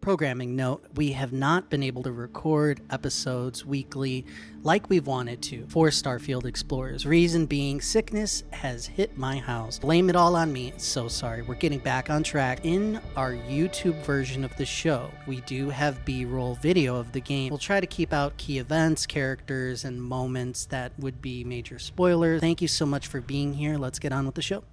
Programming note, we have not been able to record episodes weekly like we've wanted to for Starfield Explorers. Reason being, sickness has hit my house. Blame it all on me. So sorry. We're getting back on track. In our YouTube version of the show, we do have B-roll video of the game. We'll try to keep out key events, characters, and moments that would be major spoilers. Thank you so much for being here. Let's get on with the show.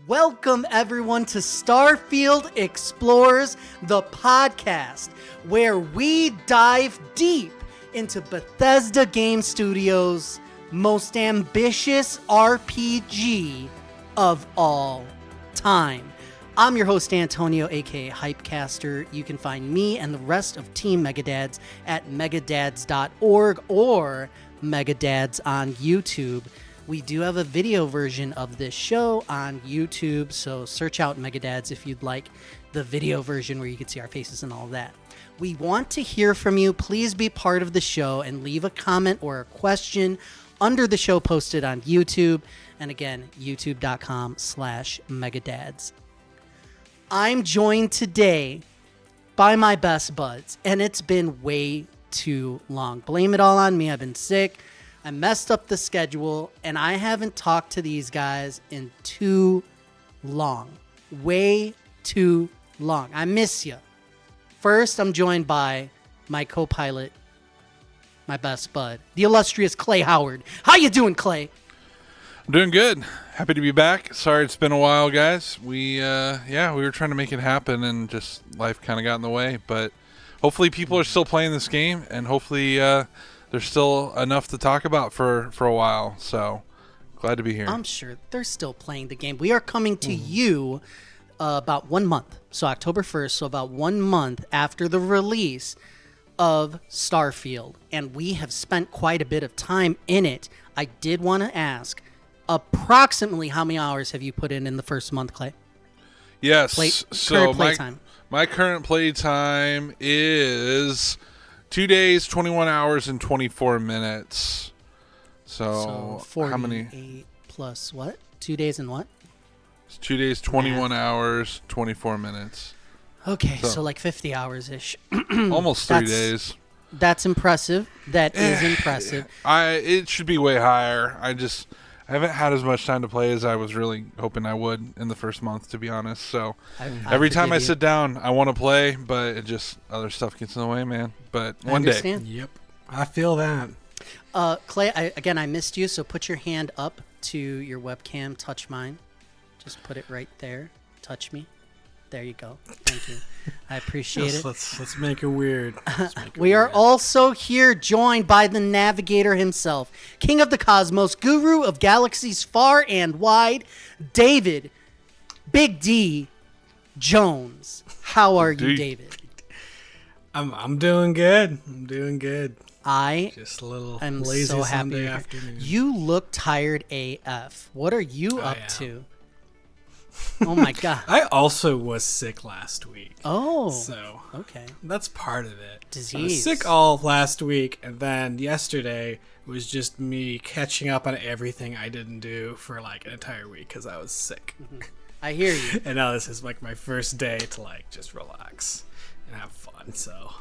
Welcome, everyone, to Starfield Explorers, the podcast, where we dive deep into Bethesda Game Studios' most ambitious RPG of all time. I'm your host, Antonio, aka Hypecaster. You can find me and the rest of Team Megadads at megadads.org or Megadads on YouTube. We do have a video version of this show on YouTube, so search out Megadads if you'd like the video version where you can see our faces and all that. We want to hear from you. Please be part of the show and leave a comment or a question under the show posted on YouTube. And again, youtube.com/Megadads. I'm joined today by my best buds, and it's been way too long. Blame it all on me. I've been sick. I messed up the schedule, and I haven't talked to these guys in too long. Way too long. I miss you. First, I'm joined by my co-pilot, my best bud, the illustrious Clay Howard. How you doing, Clay? I'm doing good. Happy to be back. Sorry it's been a while, guys. We were trying to make it happen, and just life kind of got in the way. But hopefully people are still playing this game, and hopefully there's still enough to talk about for a while, so glad to be here. I'm sure they're still playing the game. We are coming to you about 1 month, so October 1st, so about 1 month after the release of Starfield, and we have spent quite a bit of time in it. I did want to ask, approximately how many hours have you put in the first month, Clay? Yes, current playtime. My current playtime is 2 days, 21 hours, and 24 minutes. So 48 how many? Plus what? 2 days and what? It's 2 days, 21 hours, 24 minutes. Okay, so like 50 hours-ish. Almost 3 days. That's impressive. That is impressive. It should be way higher. I haven't had as much time to play as I was really hoping I would in the first month, to be honest. So every time I sit down, I want to play, but it just other stuff gets in the way, man. But one day. Yep, I feel that. Clay, I missed you, so put your hand up to your webcam. Touch mine. Just put it right there. Touch me. There you go. Thank you. I appreciate it. Let's make it weird. We are also here joined by the navigator himself, king of the cosmos, guru of galaxies far and wide, David Big D Jones. How are you, David? I'm doing good. I'm doing good. Just a little lazy so Sunday happy afternoon. You look tired AF. What are you up to? Oh my god. I also was sick last week. Oh. So okay. That's part of it. Disease. I was sick all of last week, and then yesterday was just me catching up on everything I didn't do for like an entire week because I was sick. Mm-hmm. I hear you. And now this is like my first day to like just relax and have fun. So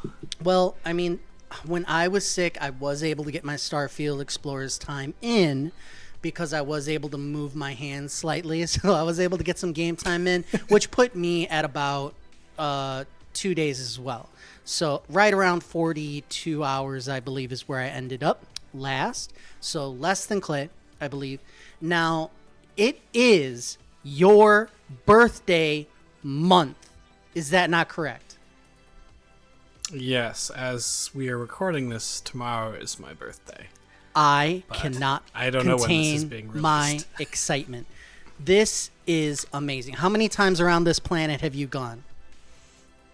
well, I mean, when I was sick, I was able to get my Starfield Explorers time in because I was able to move my hands slightly. So I was able to get some game time in, which put me at about 2 days as well. So right around 42 hours, I believe, is where I ended up last. So less than Clay, I believe. Now, it is your birthday month. Is that not correct? yes, as we are recording this, tomorrow is my birthday. I cannot I don't know when this is contain being released. my excitement. This is amazing. How many times around this planet have you gone?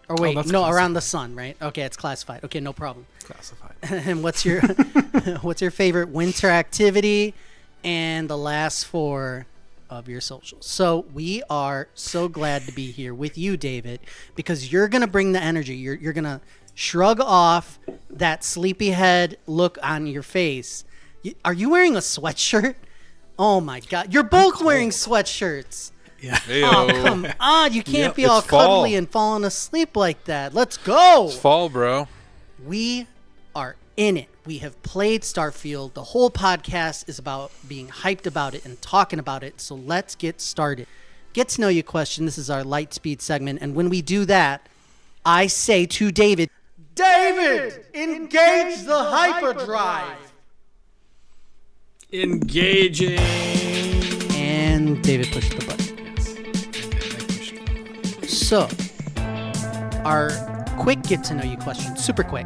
Or wait, that's no, classified. around the sun, right? Okay, it's classified. Okay, no problem. Classified. And what's your what's your favorite winter activity? and the last four of your socials. So we are so glad to be here with you, David, because you're going to bring the energy. You're going to shrug off that sleepyhead look on your face. Are you wearing a sweatshirt? Oh my God. You're both wearing sweatshirts. Yeah. Oh, come on. You can't be all It's fall. cuddly and falling asleep like that. Let's go. It's fall, bro. We are in it. We have played Starfield. The whole podcast is about being hyped about it and talking about it. So let's get started. Get to know you question. This is our light speed segment. And when we do that, I say to David, David, engage the hyperdrive. Engaging. And David pushed the button. So, our quick get to know you question, super quick.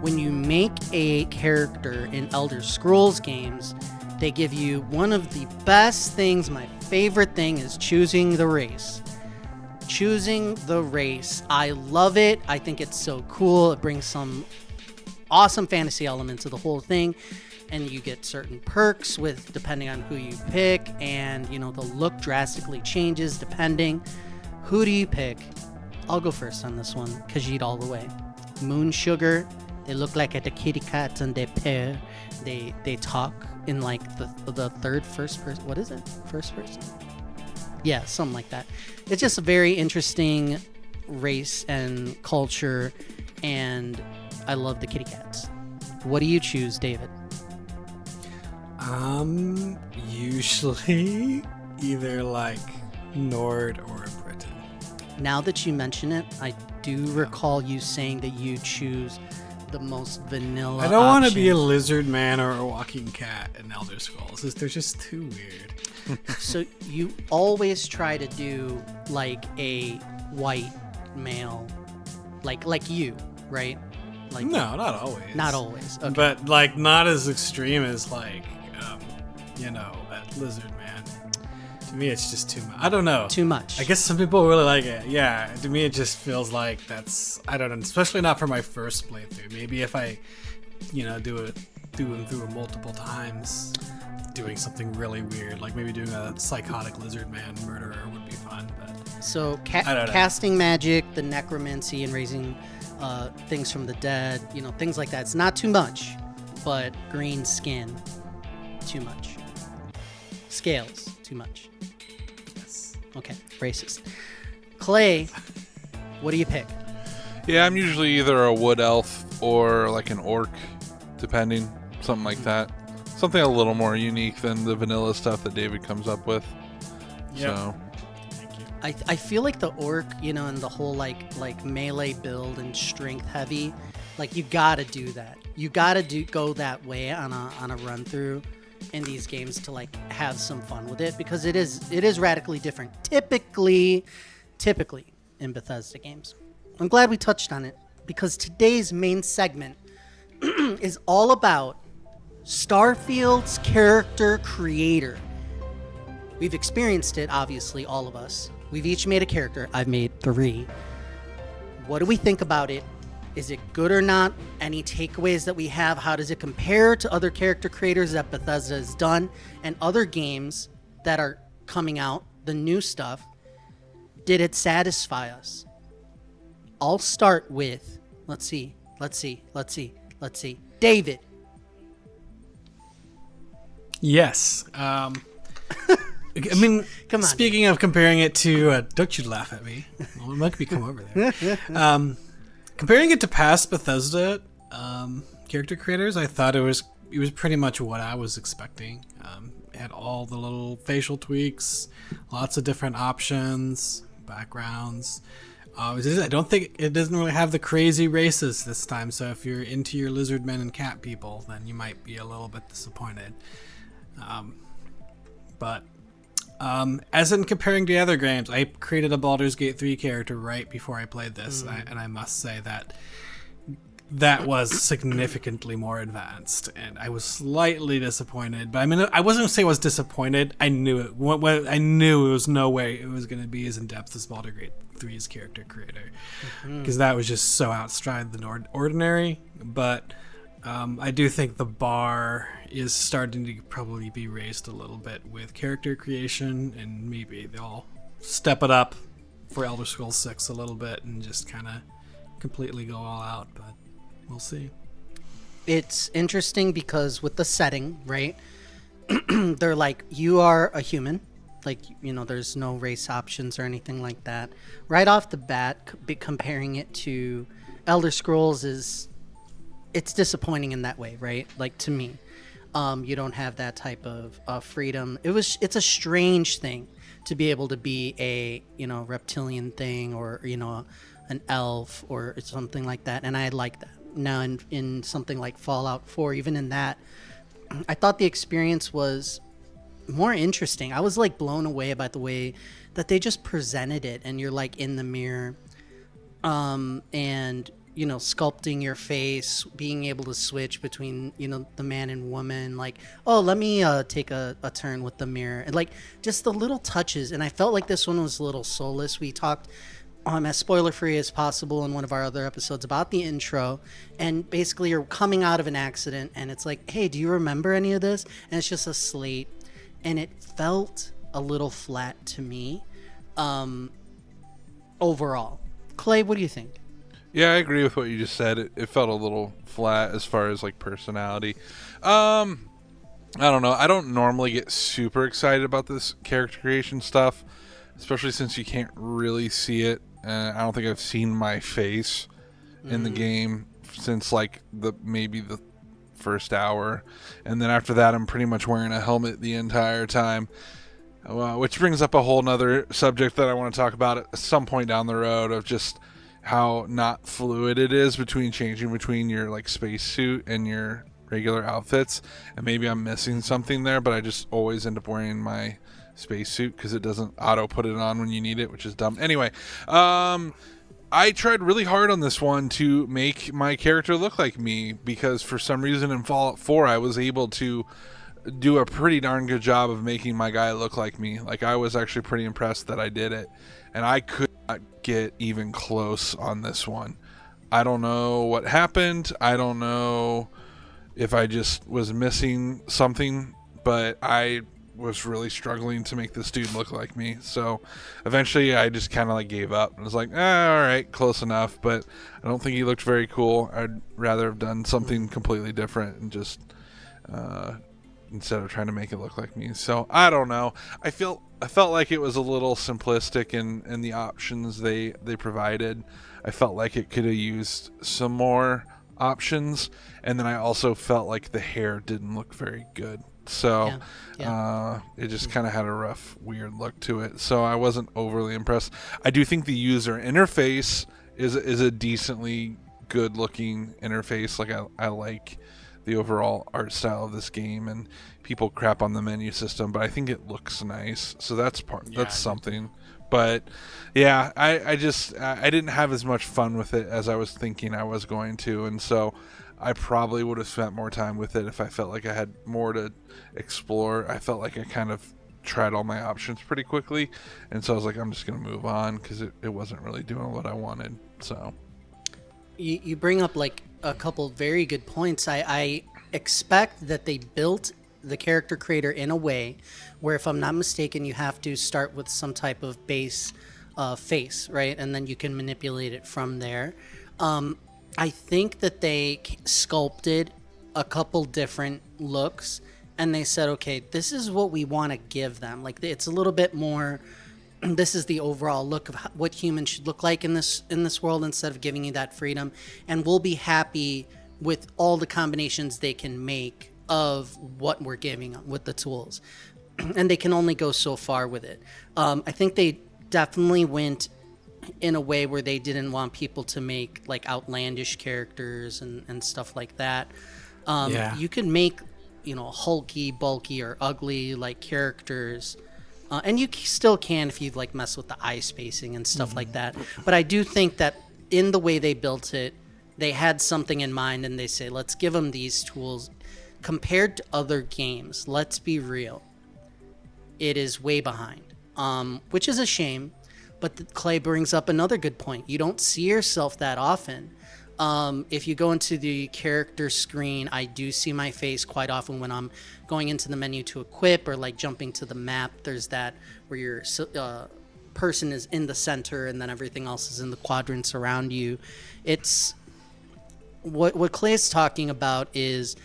When you make a character in Elder Scrolls games, they give you one of the best things. My favorite thing is choosing the race. Choosing the race. I love it. I think it's so cool. It brings some awesome fantasy elements to the whole thing. And you get certain perks with depending on who you pick. And, you know, the look drastically changes depending. Who do you pick? I'll go first on this one. Khajiit all the way. Moon Sugar. They look like the kitty cats and they pair. They talk in like the first person. What is it? First person? Yeah, something like that. It's just a very interesting race and culture, and I love the kitty cats. What do you choose, David? Usually either like Nord or Britain. Now that you mention it, I do recall you saying that you choose the most vanilla I don't want to option. be a lizard man or a walking cat in Elder Scrolls. They're just too weird. So you always try to do like a white male, like you, right? Like No, not always. not always. Okay. But like not as extreme as like, that lizard man. To me, it's just too much. I don't know. Too much. I guess some people really like it. Yeah, to me, it just feels like that's, I don't know, especially not for my first playthrough. Maybe if I, do them through it multiple times, doing something really weird, like maybe doing a psychotic lizard man murderer would be fun. But So I don't know. casting magic, the necromancy, and raising things from the dead, things like that. It's not too much, but green skin, too much. Scales, too much. yes. Okay, racist. Clay, what do you pick? Yeah, I'm usually either a wood elf or like an orc, depending. Something like that. Something a little more unique than the vanilla stuff that David comes up with. Yeah. So, Thank you. I feel like the orc, and the whole like melee build and strength heavy, like you gotta do that. You gotta go that way on a run through in these games to like have some fun with it, because it is radically different. Typically in Bethesda games. I'm glad we touched on it, because today's main segment is all about Starfield's Character Creator. We've experienced it, obviously, all of us. We've each made a character. I've made 3. What do we think about it? Is it good or not? Any takeaways that we have? How does it compare to other character creators that Bethesda has done and other games that are coming out, the new stuff? Did it satisfy us? I'll start with, let's see. David. Yes. I mean, Come on, speaking of comparing it to, don't you laugh at me. Well, make me come over there. Comparing it to past Bethesda character creators, I thought it was pretty much what I was expecting. It had all the little facial tweaks, lots of different options, backgrounds. I don't think it doesn't really have the crazy races this time. So if you're into your lizard men and cat people, then you might be a little bit disappointed. But as in comparing to other games, I created a Baldur's Gate 3 character right before I played this, and I must say that was significantly more advanced, and I was slightly disappointed. But I mean, I wasn't going to say I was disappointed. I knew it. I knew it was no way it was going to be as in depth as Baldur's Gate 3's Character Creator, because that was just so outstride the ordinary. But I do think the bar is starting to probably be raised a little bit with character creation, and maybe they'll step it up for Elder Scrolls 6 a little bit and just kind of completely go all out, but we'll see. It's interesting because with the setting, right? They're like, you are a human. Like, you know, there's no race options or anything like that. Right off the bat, comparing it to Elder Scrolls it's disappointing in that way, right? Like, to me, you don't have that type of freedom. It's a strange thing to be able to be a, you know, reptilian thing, or, you know, an elf or something like that. And I like that. Now in something like Fallout 4, even in that, I thought the experience was more interesting. I was like blown away by the way that they just presented it, and you're like in the mirror, and, you know, sculpting your face, being able to switch between, you know, the man and woman, like, oh, let me take a turn with the mirror, and like just the little touches. And I felt like this one was a little soulless. We talked as spoiler free as possible in one of our other episodes about the intro, and basically you're coming out of an accident and it's like, hey, do you remember any of this? And it's just a slate, and it felt a little flat to me overall. Clay, what do you think? Yeah, I agree with what you just said. It felt a little flat as far as like personality. I don't know. I don't normally get super excited about this character creation stuff, especially since you can't really see it. I don't think I've seen my face in the game since like maybe the first hour, and then after that I'm pretty much wearing a helmet the entire time, which brings up a whole nother subject that I want to talk about at some point down the road, of just how not fluid it is changing between your like spacesuit and your regular outfits. And maybe I'm missing something there, but I just always end up wearing my spacesuit because it doesn't auto put it on when you need it, which is dumb. Anyway, I tried really hard on this one to make my character look like me, because for some reason in Fallout 4 I was able to do a pretty darn good job of making my guy look like me. Like, I was actually pretty impressed that I did it, and I could not get even close on this one. I don't know what happened. I don't know if I just was missing something, but I was really struggling to make this dude look like me. So eventually I just kind of like gave up and was like, all right, close enough. But I don't think he looked very cool. I'd rather have done something completely different and just instead of trying to make it look like me. So I don't know. I felt like it was a little simplistic in the options they provided. I felt like it could have used some more options, and then I also felt like the hair didn't look very good. So it just kind of had a rough, weird look to it. So I wasn't overly impressed. I do think the user interface is a decently good looking interface. Like, I like the overall art style of this game, and people crap on the menu system, but I think it looks nice. So that's something. But yeah, I didn't have as much fun with it as I was thinking I was going to, and so I probably would have spent more time with it if I felt like I had more to explore. I felt like I kind of tried all my options pretty quickly, and so I was like, I'm just going to move on because it wasn't really doing what I wanted. So you bring up like a couple very good points. I expect that they built the character creator in a way where, if I'm not mistaken, you have to start with some type of base face, right? And then you can manipulate it from there. I think that they sculpted a couple different looks, and they said, okay, this is what we want to give them. Like, it's a little bit more, this is the overall look of what humans should look like in this world, instead of giving you that freedom. And we'll be happy with all the combinations they can make of what we're giving them with the tools. And they can only go so far with it. I think they definitely went in a way where they didn't want people to make like outlandish characters and stuff like that. You can make, hulky, bulky, or ugly like characters, and you still can if you like mess with the eye spacing and stuff like that. But I do think that in the way they built it, they had something in mind, and they say, let's give them these tools. Compared to other games, let's be real, it is way behind, which is a shame. But Clay brings up another good point. You don't see yourself that often If you go into the character screen, I do see my face quite often when I'm going into the menu to equip or like jumping to the map. There's that where your person is in the center and then everything else is in the quadrants around you. It's what Clay's talking about is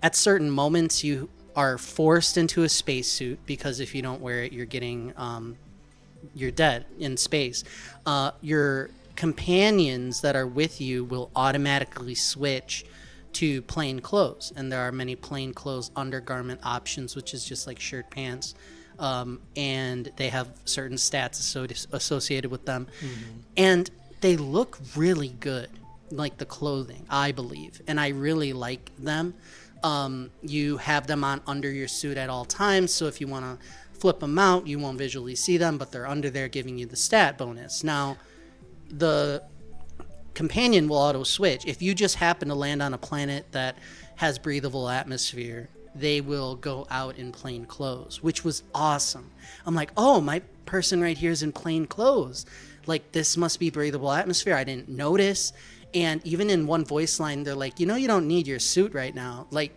at certain moments you are forced into a spacesuit because if you don't wear it, you're dead in space. Your companions that are with you will automatically switch to plain clothes, and there are many plain clothes undergarment options, which is just like shirt, pants, and they have certain stats associated with them, and they look really good, like the clothing, I believe, and I really like them. You have them on under your suit at all times, so if you want to flip them out, you won't visually see them, but they're under there giving you the stat bonus. Now, the companion will auto switch. If you just happen to land on a planet that has breathable atmosphere, they will go out in plain clothes, which was awesome. I'm like, oh, my person right here is in plain clothes. Like, this must be breathable atmosphere. I didn't notice. And even in one voice line, they're like, you don't need your suit right now. Like,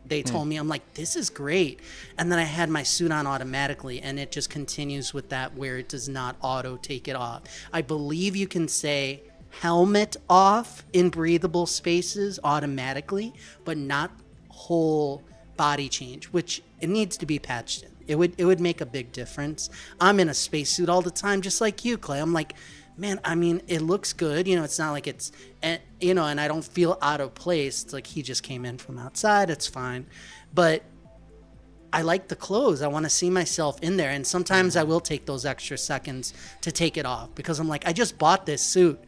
they told me, I'm like, this is great. And then I had my suit on automatically, and it just continues with that where it does not auto take it off. I believe you can say helmet off in breathable spaces automatically, but not whole body change, which it needs to be patched in. It would make a big difference. I'm in a spacesuit all the time, just like you, Clay. I'm like, man, I mean, it looks good. It's not like it's, and I don't feel out of place. It's like he just came in from outside. It's fine. But I like the clothes. I want to see myself in there. And sometimes I will take those extra seconds to take it off because I'm like, I just bought this suit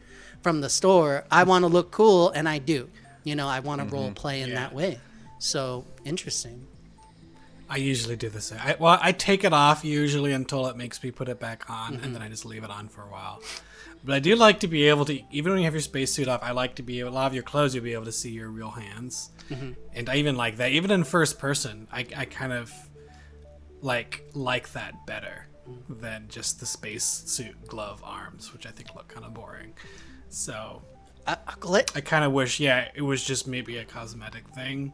from the store. I want to look cool. And I do. I want to role play in that way. So interesting. I usually do the same. I take it off usually until it makes me put it back on, and then I just leave it on for a while. But I do like to be able to, even when you have your spacesuit off, I like to be able, a lot of your clothes, you'll be able to see your real hands. And I even like that. Even in first person, I kind of like that better than just the spacesuit glove arms, which I think look kind of boring. So I kind of wish, it was just maybe a cosmetic thing.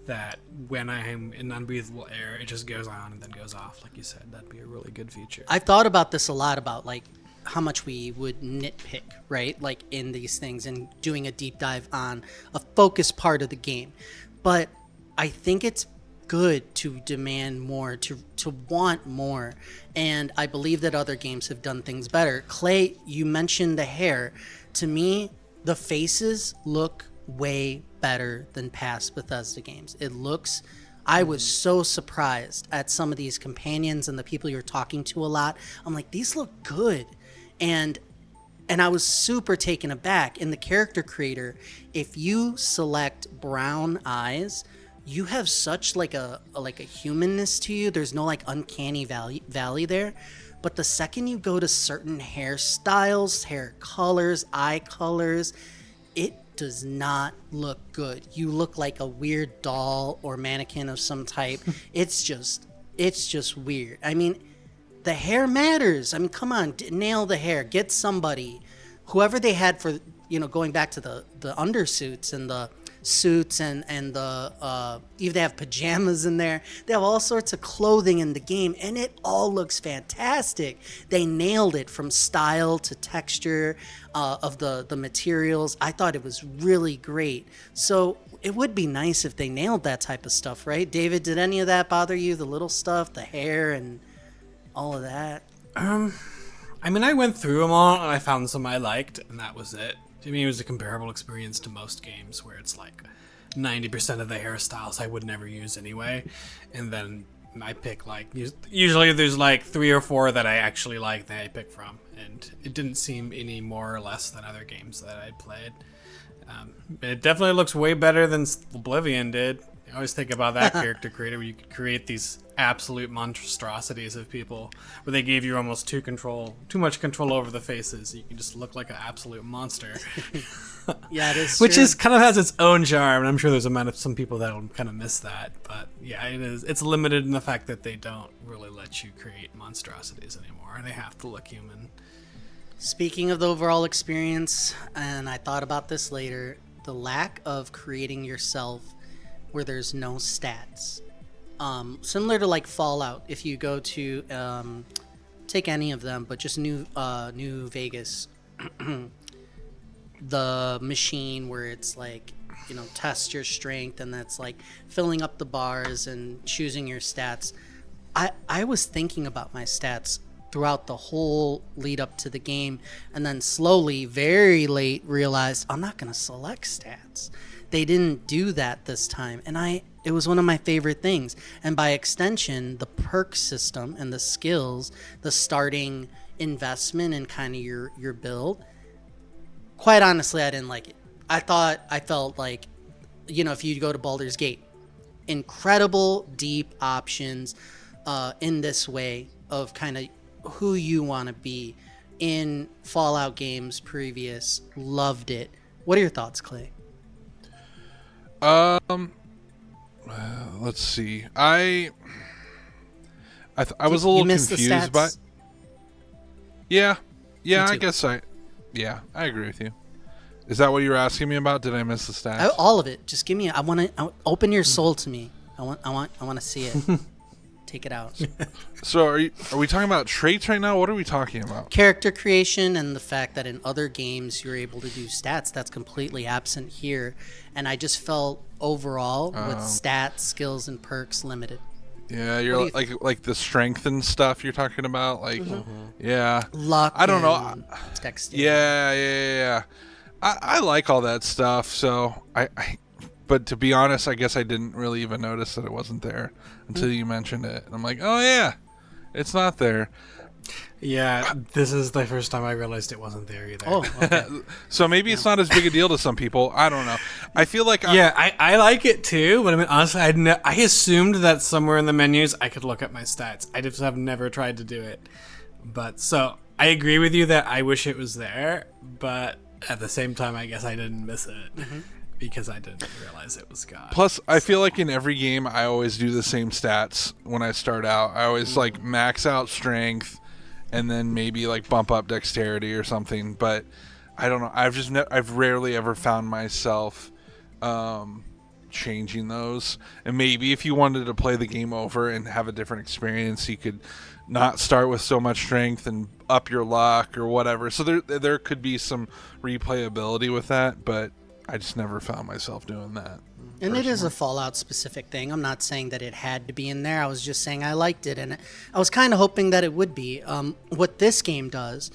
That when I am in unbreathable air, it just goes on and then goes off. Like you said, that'd be a really good feature. I've thought about this a lot, about like how much we would nitpick, right? Like in these things and doing a deep dive on a focused part of the game. But I think it's good to demand more, to want more. And I believe that other games have done things better. Clay, you mentioned the hair. To me, the faces look way better than past Bethesda games. I was so surprised at some of these companions and the people you're talking to a lot. I'm like, these look good. And I was super taken aback. In the character creator, if you select brown eyes, you have such like a humanness to you. There's no like uncanny valley there. But the second you go to certain hairstyles, hair colors, eye colors, it does not look good. You look like a weird doll or mannequin of some type. It's just weird. I mean, the hair matters. I mean, come on, nail the hair. Get somebody, whoever they had for, going back to the undersuits and the suits and the even they have pajamas in there. They have all sorts of clothing in the game, and it all looks fantastic. They nailed it from style to texture of the materials. I thought it was really great. So it would be nice if they nailed that type of stuff, right? David, did any of that bother you? The little stuff, the hair, and all of that? I mean, I went through them all, and I found some I liked, and that was it. To me, it was a comparable experience to most games where it's like 90% of the hairstyles I would never use anyway. And then I pick usually there's like 3 or 4 that I actually like that I pick from. And it didn't seem any more or less than other games that I'd played. It definitely looks way better than Oblivion did. I always think about that character creator where you could create these absolute monstrosities of people where they gave you almost too much control over the faces. You can just look like an absolute monster. Yeah, it is. Which true. is kind of has its own charm, and I'm sure there's some people that'll kind of miss that. But yeah, it is. It's limited in the fact that they don't really let you create monstrosities anymore. They have to look human. Speaking of the overall experience, and I thought about this later, the lack of creating yourself where there's no stats. Similar to like Fallout, if you go to take any of them, but just New Vegas, the machine where it's like, you know, test your strength, and that's like filling up the bars and choosing your stats. I was thinking about my stats throughout the whole lead up to the game, and then slowly, very late, realized I'm not going to select stats. They didn't do that this time, and it was one of my favorite things. And by extension, the perk system and the skills, the starting investment and kind of your build, quite honestly, I didn't like it. I felt like, you know, if you go to Baldur's Gate, incredible deep options in this way of kind of who you want to be. In Fallout games previous, loved it. What are your thoughts, Clay? Let's see. I was a little confused by. Yeah, I guess I agree with you. Is that what you were asking me about? Did I miss the stats? All of it. Just give me. I want to open your soul to me. I want to see it. Take it out. So are we talking about traits right now? What are we talking about? Character creation and the fact that in other games you're able to do stats. That's completely absent here. And I just felt overall with stats, skills, and perks limited. Yeah, you're like the strength and stuff you're talking about. Like, yeah. Luck. I don't know. Dexterity. Yeah. I like all that stuff. So but to be honest, I guess I didn't really even notice that it wasn't there until you mentioned it. And I'm like, oh yeah, it's not there. Yeah, this is the first time I realized it wasn't there either. Oh, okay. So maybe it's not as big a deal to some people. I don't know. I feel like I like it too, but I mean, honestly, I assumed that somewhere in the menus I could look at my stats. I just have never tried to do it. But so I agree with you that I wish it was there, but at the same time, I guess I didn't miss it. Because I didn't realize it was gone. Plus, I feel like in every game, I always do the same stats when I start out. I always like max out strength, and then maybe like bump up dexterity or something. But I don't know. I've rarely ever found myself changing those. And maybe if you wanted to play the game over and have a different experience, you could not start with so much strength and up your luck or whatever. So there could be some replayability with that, but I just never found myself doing that. And it is a Fallout specific thing. I'm not saying that it had to be in there. I was just saying I liked it, and I was kind of hoping that it would be. What this game does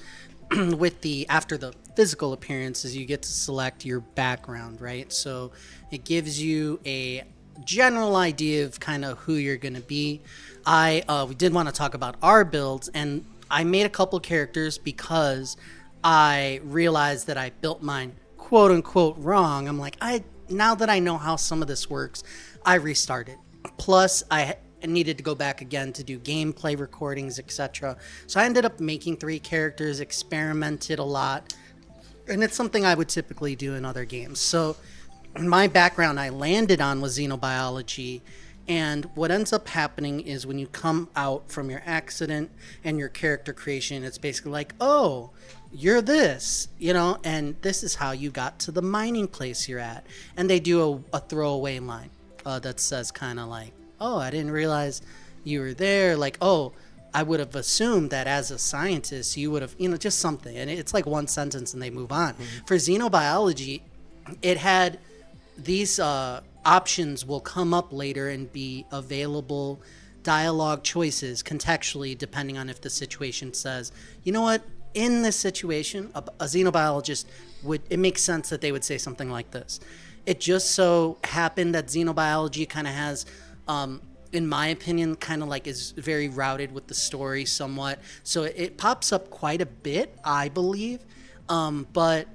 with after the physical appearance is you get to select your background, right? So it gives you a general idea of kind of who you're going to be. We did want to talk about our builds, and I made a couple characters because I realized that I built mine quote unquote wrong. I'm like, now that I know how some of this works, I restarted. Plus, I needed to go back again to do gameplay recordings, etc. So I ended up making 3 characters, experimented a lot, and it's something I would typically do in other games. So my background I landed on was xenobiology, and what ends up happening is when you come out from your accident and your character creation, it's basically like, oh, you're this, you know, and this is how you got to the mining place you're at. And they do a throwaway line that says kind of like, oh, I didn't realize you were there. Like, oh, I would have assumed that as a scientist, you would have, you know, just something. And it's like one sentence and they move on. For xenobiology, it had these options will come up later and be available dialogue choices contextually, depending on if the situation says, you know what, in this situation, a xenobiologist it makes sense that they would say something like this. It just so happened that xenobiology kind of has, in my opinion, kind of like is very routed with the story somewhat. So it pops up quite a bit, I believe. But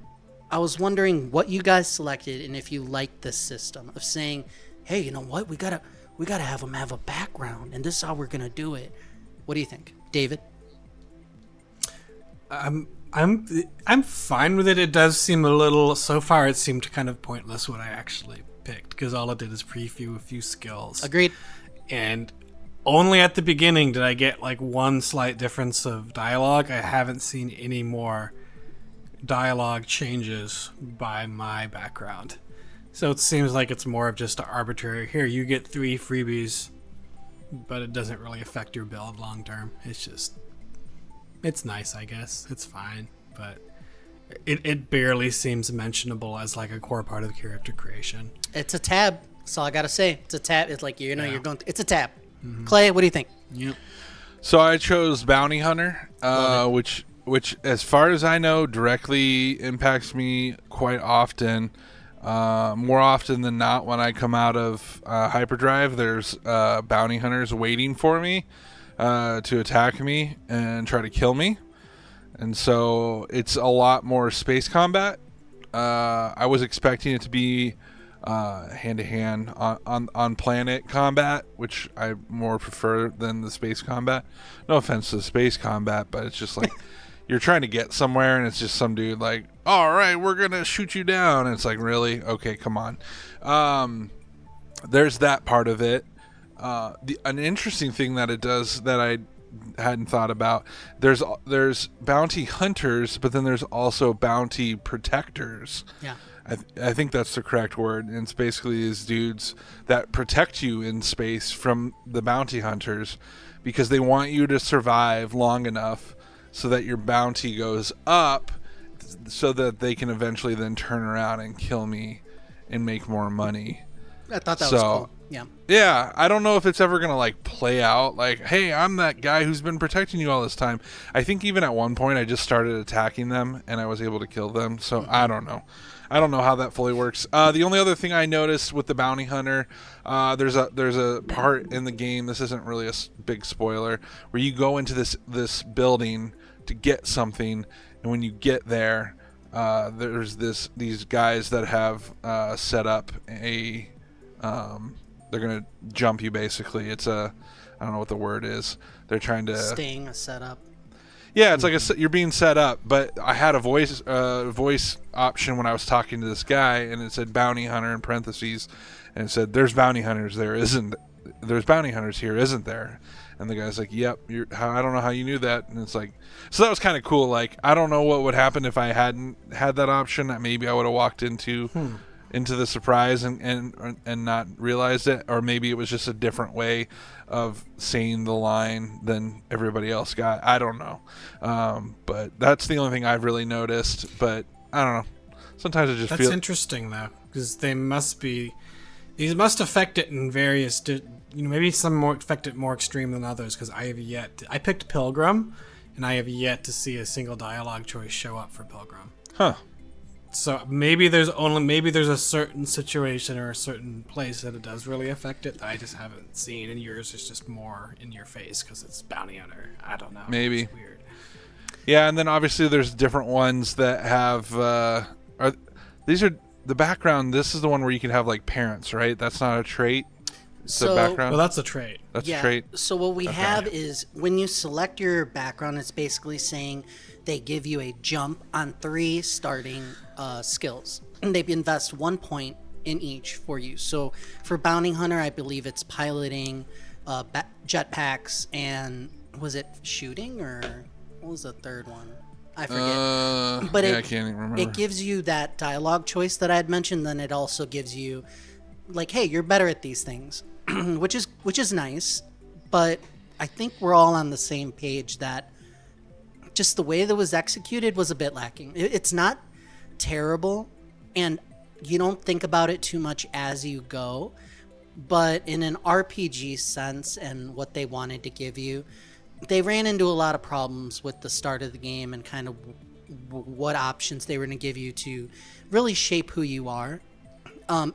I was wondering what you guys selected and if you liked this system of saying, hey, you know what, we gotta have them have a background, and this is how we're gonna do it. What do you think, David? I'm fine with it. It does seem a little. So far, it seemed kind of pointless what I actually picked because all it did is preview a few skills. Agreed. And only at the beginning did I get like one slight difference of dialogue. I haven't seen any more dialogue changes by my background. So it seems like it's more of just an arbitrary, here, you get 3 freebies, but it doesn't really affect your build long term. It's nice, I guess. It's fine, but it barely seems mentionable as like a core part of character creation. It's a tab. That's all I gotta say. It's a tab. It's like, you're going. It's a tab. Mm-hmm. Clay, what do you think? Yep. So I chose Bounty Hunter, which, as far as I know, directly impacts me quite often. More often than not, when I come out of hyperdrive, there's bounty hunters waiting for me to attack me and try to kill me. And so it's a lot more space combat. I was expecting it to be hand-to-hand on planet combat, which I more prefer than the space combat. No offense to the space combat, but it's just like you're trying to get somewhere and it's just some dude like, all right, we're gonna shoot you down, and it's like, really? Okay, come on. There's that part of it. An interesting thing that it does that I hadn't thought about, there's bounty hunters, but then there's also bounty protectors. Yeah. I think that's the correct word. And it's basically these dudes that protect you in space from the bounty hunters because they want you to survive long enough so that your bounty goes up so that they can eventually then turn around and kill me and make more money. I thought that was cool. Yeah. Yeah, I don't know if it's ever going to like play out like, hey, I'm that guy who's been protecting you all this time. I think even at one point I just started attacking them and I was able to kill them. So I don't know. I don't know how that fully works. The only other thing I noticed with the bounty hunter, there's a part in the game, this isn't really a big spoiler, where you go into this building to get something, and when you get there, there's these guys that have set up a they're gonna jump you basically. It's I don't know what the word is. They're trying to sting a setup. Yeah, it's like you're being set up, but I had a voice option when I was talking to this guy, and it said bounty hunter in parentheses, and it said, "There's bounty hunters there, isn't? There's bounty hunters here, isn't there?" And the guy's like, "Yep." I don't know how you knew that, and it's like, so that was kind of cool. Like, I don't know what would happen if I hadn't had that option. Maybe I would have walked into the surprise and not realized it, or maybe it was just a different way of saying the line than everybody else got. I don't know, but that's the only thing I've really noticed. But I don't know. Sometimes I just that's interesting though, because these must affect it in various. Maybe some more affect it more extreme than others. Because I picked Pilgrim, and I have yet to see a single dialogue choice show up for Pilgrim. Huh. So maybe there's a certain situation or a certain place that it does really affect it that I just haven't seen, and yours is just more in your face because it's bounty hunter. I don't know. Maybe. It's weird. Yeah, and then obviously there's different ones that have. These are the background. This is the one where you can have like parents, right? That's not a trait. So, the background. Well, that's a trait. That's a trait. So what we have is when you select your background, it's basically saying they give you a jump on 3 starting skills. And they invest 1 point in each for you. So for Bounty Hunter, I believe it's piloting, jetpacks, and was it shooting, or what was the third one? I forget. But I can't even remember. It gives you that dialogue choice that I had mentioned. Then it also gives you, like, hey, you're better at these things, which is nice. But I think we're all on the same page that just the way that was executed was a bit lacking. It's not terrible, and you don't think about it too much as you go, but in an RPG sense and what they wanted to give you, they ran into a lot of problems with the start of the game and kind of what options they were going to give you to really shape who you are.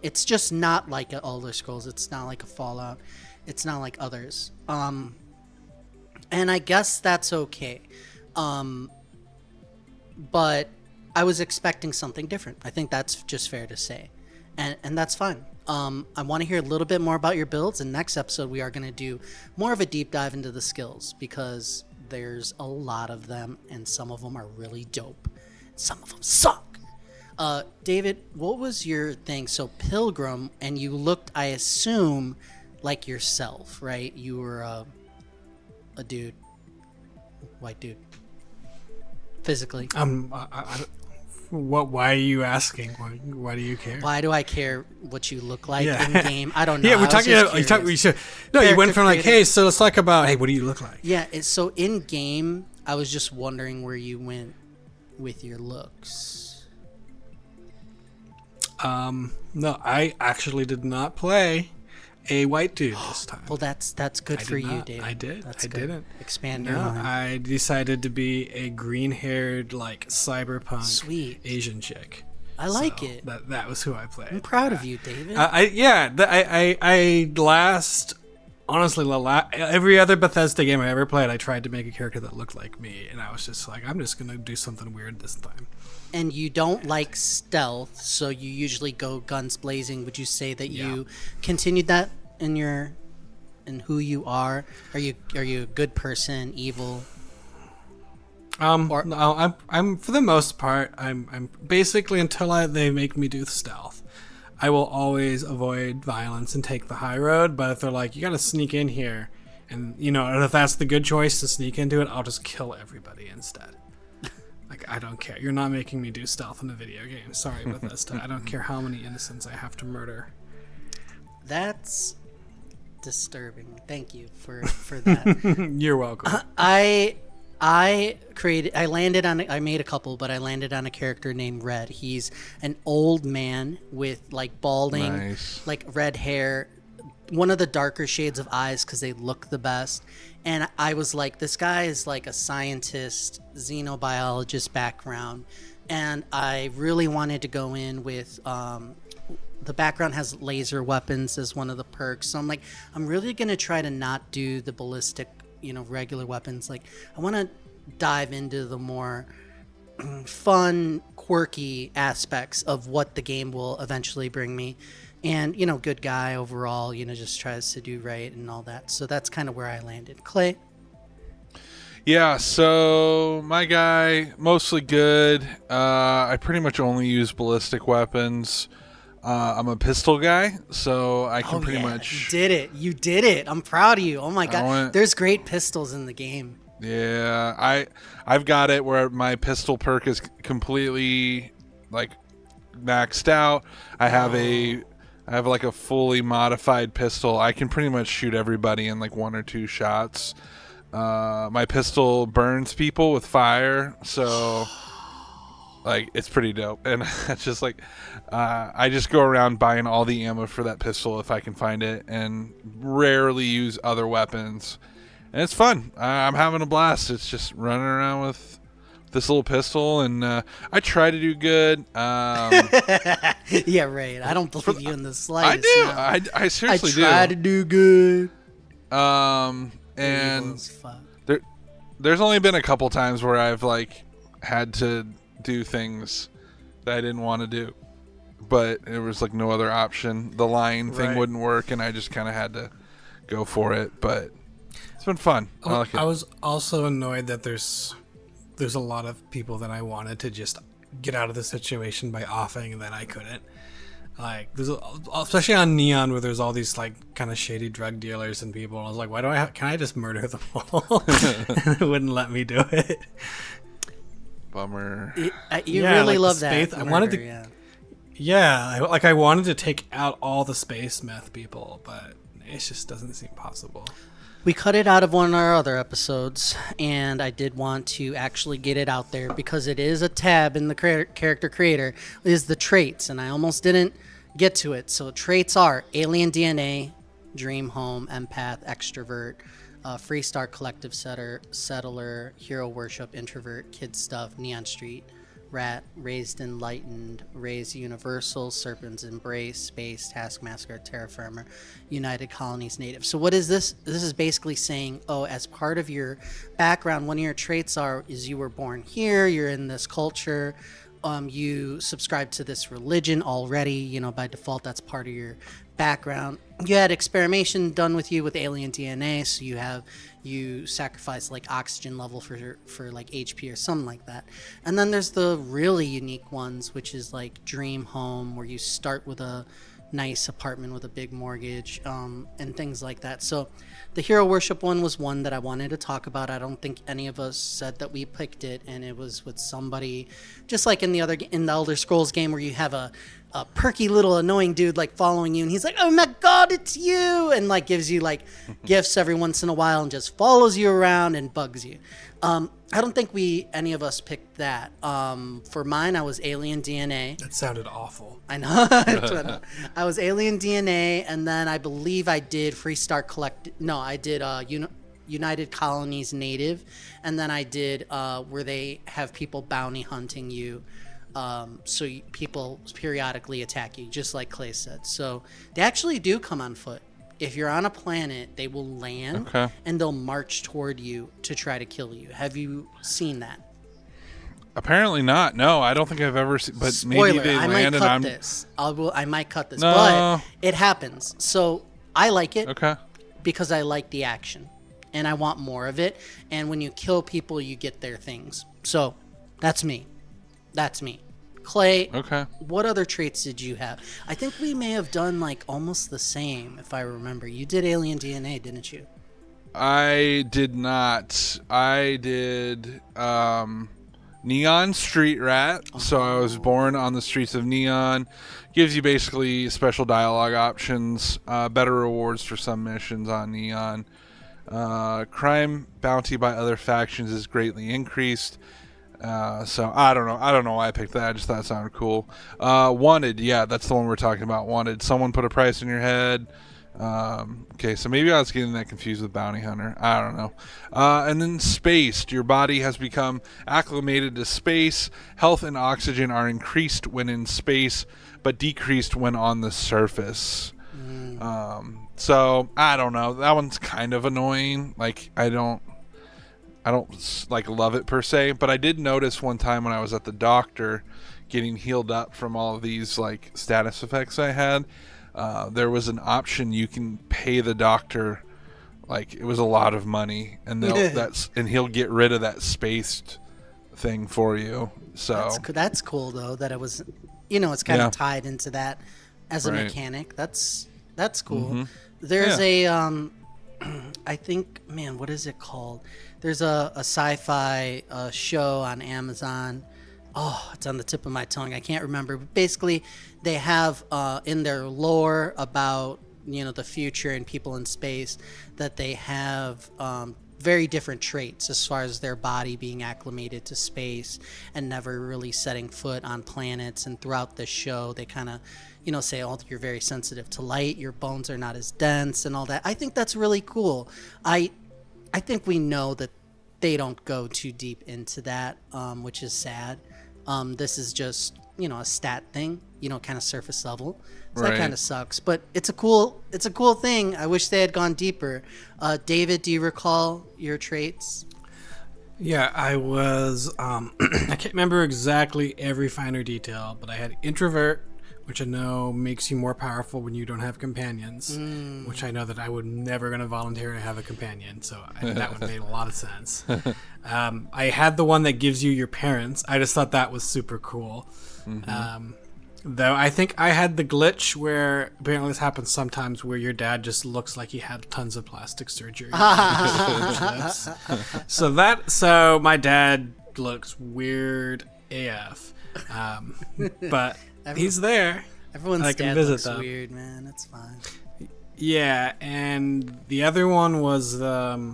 It's just not like an Elder Scrolls. It's not like a Fallout. It's not like others. And I guess that's okay. But I was expecting something different. I think that's just fair to say. And that's fine. I want to hear a little bit more about your builds. And next episode, we are going to do more of a deep dive into the skills because there's a lot of them and some of them are really dope. Some of them suck. David, what was your thing? So Pilgrim, and you looked, I assume, like yourself, right? You were a dude. White dude. Physically. What? Why are you asking? Why do you care? Why do I care what you look like Yeah. in game? I don't know. Yeah, I we're was talking just about. You curious. went from like, creator. hey, so let's talk about, hey, what do you look like? Yeah, so in game, I was just wondering where you went with your looks. No, I actually did not play a white dude this time. Well, that's good for you, not. David. I did. That's I good. didn't. Expand your No, mind. I decided to be a green-haired, like cyberpunk Sweet. Asian chick. I like So it. That was who I played. I'm proud of you, David. Honestly, every other Bethesda game I ever played, I tried to make a character that looked like me, and I was just like, I'm just gonna do something weird this time. And you don't like stealth, so you usually go guns blazing. Would you say that you continued that in who you are? Are you a good person, evil? No, I'm for the most part, I'm basically until they make me do stealth, I will always avoid violence and take the high road. But if they're like, you got to sneak in here, and and if that's the good choice to sneak into it, I'll just kill everybody instead. Like, I don't care. You're not making me do stealth in a video game. Sorry, Bethesda. I don't care how many innocents I have to murder. That's disturbing. Thank you for that. You're welcome. I made a couple, but I landed on a character named Red. He's an old man with like balding, like red hair, one of the darker shades of eyes because they look the best. And I was like, this guy is like a scientist, xenobiologist background. And I really wanted to go in with, the background has laser weapons as one of the perks. So I'm like, I'm really going to try to not do the ballistic, regular weapons. Like, I want to dive into the more fun, quirky aspects of what the game will eventually bring me. And, good guy overall, just tries to do right and all that. So that's kind of where I landed. Clay? Yeah, so my guy, mostly good. I pretty much only use ballistic weapons. I'm a pistol guy, so I can pretty much... You did it. I'm proud of you. Oh my God. There's great pistols in the game. Yeah, I've got it where my pistol perk is completely like maxed out. I have like a fully modified pistol. I can pretty much shoot everybody in like 1 or 2 shots. My pistol burns people with fire, so like it's pretty dope. And it's just like I just go around buying all the ammo for that pistol if I can find it, and rarely use other weapons. And it's fun. I'm having a blast. It's just running around with this little pistol, and I try to do good. Yeah, right. I don't believe you in the slightest. I do. I seriously do. I try to do good. And there's only been a couple times where I've like had to do things that I didn't want to do, but there was like no other option. The lying thing wouldn't work, and I just kind of had to go for it. But it's been fun. I like it. I was also annoyed that there's a lot of people that I wanted to just get out of the situation by offing, and then I couldn't. Like, especially on Neon, where there's all these like kind of shady drug dealers and people. And I was like, can I just murder them all? And it wouldn't let me do it. Bummer. You really love that. I wanted to. Yeah, I wanted to take out all the space meth people, but it just doesn't seem possible. We cut it out of one of our other episodes, and I did want to actually get it out there because it is a tab in the character creator, is the traits, and I almost didn't get to it. So traits are alien DNA, dream home, empath, extrovert, freestar, collective settler, hero worship, introvert, kid stuff, neon street, rat, raised enlightened, raised universal, serpents embrace, space, taskmaster, terraformer, united colonies native. So what is this? This is basically saying, as part of your background, one of your traits is you were born here, you're in this culture, you subscribe to this religion already, by default that's part of your background. You had experimentation done with you with alien DNA, so you sacrifice like oxygen level for like HP or something like that. And then there's the really unique ones, which is like dream home, where you start with a nice apartment with a big mortgage, and things like that. So the hero worship one was one that I wanted to talk about. I don't think any of us said that we picked it, and it was with somebody just like in the Elder Scrolls game where you have a perky little annoying dude like following you, and he's like, oh my god, it's you, and like gives you like gifts every once in a while and just follows you around and bugs you. I don't think any of us picked that. For mine, I was Alien DNA. That sounded awful. I know. I was Alien DNA, and then I believe I did Freestar Collect. No, I did United Colonies Native, and then I did where they have people bounty hunting you. So people periodically attack you, just like Clay said. So they actually do come on foot. If you're on a planet, they will land and they'll march toward you to try to kill you. Have you seen that? Apparently not. No, I don't think I've ever seen. But Spoiler, maybe they land and I'm. I might cut this, No. but it happens. So I like it Okay. because I like the action and I want more of it. And when you kill people, you get their things. So that's me. Clay, Okay. what other traits did you have? I think we may have done like almost the same, if I remember. You did Alien DNA, didn't you? I did not. I did Neon Street Rat. So I was born on the streets of Neon. Gives you basically special dialogue options, better rewards for some missions on Neon. Crime bounty by other factions is greatly increased. So I don't know why I picked that. I just thought it sounded cool. Wanted, yeah, that's the one we're talking about. Wanted. Someone put a price in your head. Okay, so maybe I was getting that confused with Bounty Hunter. I don't know. And then Spaced. Your body has become acclimated to space. Health and oxygen are increased when in space, but decreased when on the surface. So I don't know. That one's kind of annoying. Like I don't like love it per se, but I did notice one time when I was at the doctor getting healed up from all of these like status effects I had, there was an option you can pay the doctor, like it was a lot of money, and he'll get rid of that spaced thing for you. So that's cool though that it was, it's kind of tied into that as a mechanic. That's cool. There's a I think, man, what is it called? There's a sci-fi show on Amazon. Oh, it's on the tip of my tongue. I can't remember. But basically, they have in their lore about the future and people in space that they have very different traits as far as their body being acclimated to space and never really setting foot on planets. And throughout the show, they kind of say, oh, you're very sensitive to light, your bones are not as dense and all that. I think that's really cool. I think we know that they don't go too deep into that, which is sad. This is just, a stat thing, kind of surface level. So that kind of sucks, but it's a cool thing. I wish they had gone deeper. David, do you recall your traits? Yeah, I was, I can't remember exactly every finer detail, but I had introvert, which I know makes you more powerful when you don't have companions, which I know that I would never going to volunteer to have a companion, so that would make a lot of sense. I had the one that gives you your parents. I just thought that was super cool. Though I think I had the glitch where apparently this happens sometimes where your dad just looks like he had tons of plastic surgery. So my dad looks weird AF. But he's there. Everyone's dad looks weird, man. That's fine. Yeah, and the other one was I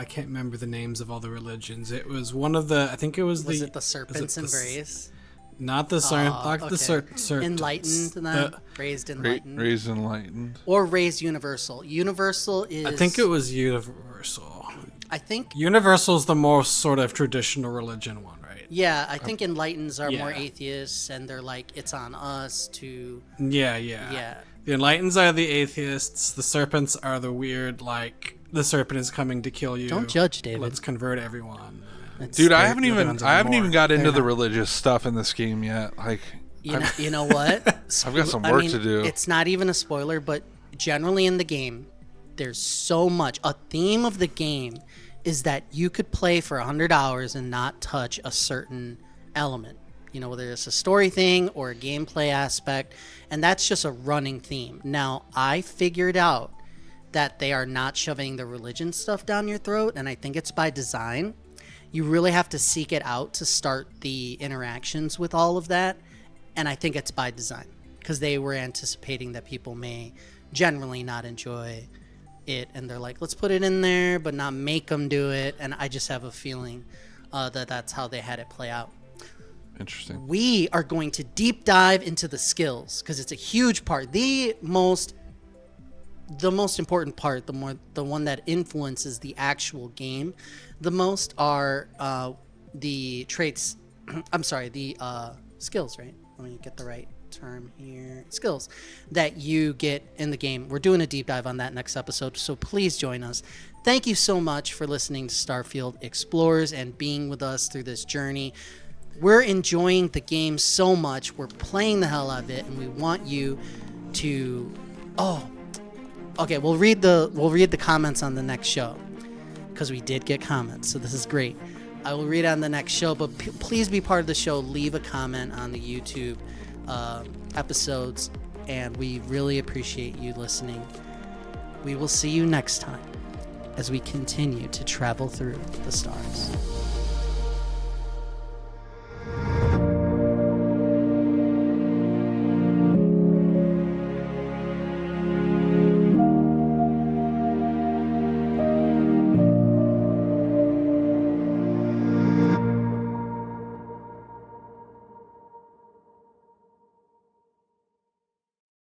can't remember the names of all the religions. It was one of the. I think it was it the Serpent's Embrace? Not the Enlightened, then raised enlightened. Raised enlightened. Or raised universal. Universal is. I think it was universal. I think universal is the most sort of traditional religion one, right? Yeah, I think enlightens are more atheists, and they're like, it's on us to. Yeah. The enlightens are the atheists. The serpents are the weird, like the serpent is coming to kill you. Don't judge, David. Let's convert everyone. Dude, I haven't even got into the religious stuff in this game yet. Like, you know what? I've got some work to do. It's not even a spoiler, but generally in the game, there's so much. A theme of the game is that you could play for 100 hours and not touch a certain element. whether it's a story thing or a gameplay aspect, and that's just a running theme. Now, I figured out that they are not shoving the religion stuff down your throat, and I think it's by design. You really have to seek it out to start the interactions with all of that, and I think it's by design because they were anticipating that people may generally not enjoy it, and they're like, let's put it in there but not make them do it, and I just have a feeling that that's how they had it play out. Interesting. We are going to deep dive into the skills because it's a huge part. The most important part, the one that influences the actual game the most are the traits. I'm sorry, the skills, right? Let me get the right term here. Skills that you get in the game. We're doing a deep dive on that next episode, so please join us. Thank you so much for listening to Starfield Explorers and being with us through this journey. We're enjoying the game so much. We're playing the hell out of it, and we want you to... Okay, we'll read the comments on the next show because we did get comments, so this is great. I will read on the next show, but please be part of the show. Leave a comment on the YouTube episodes, and we really appreciate you listening. We will see you next time as we continue to travel through the stars.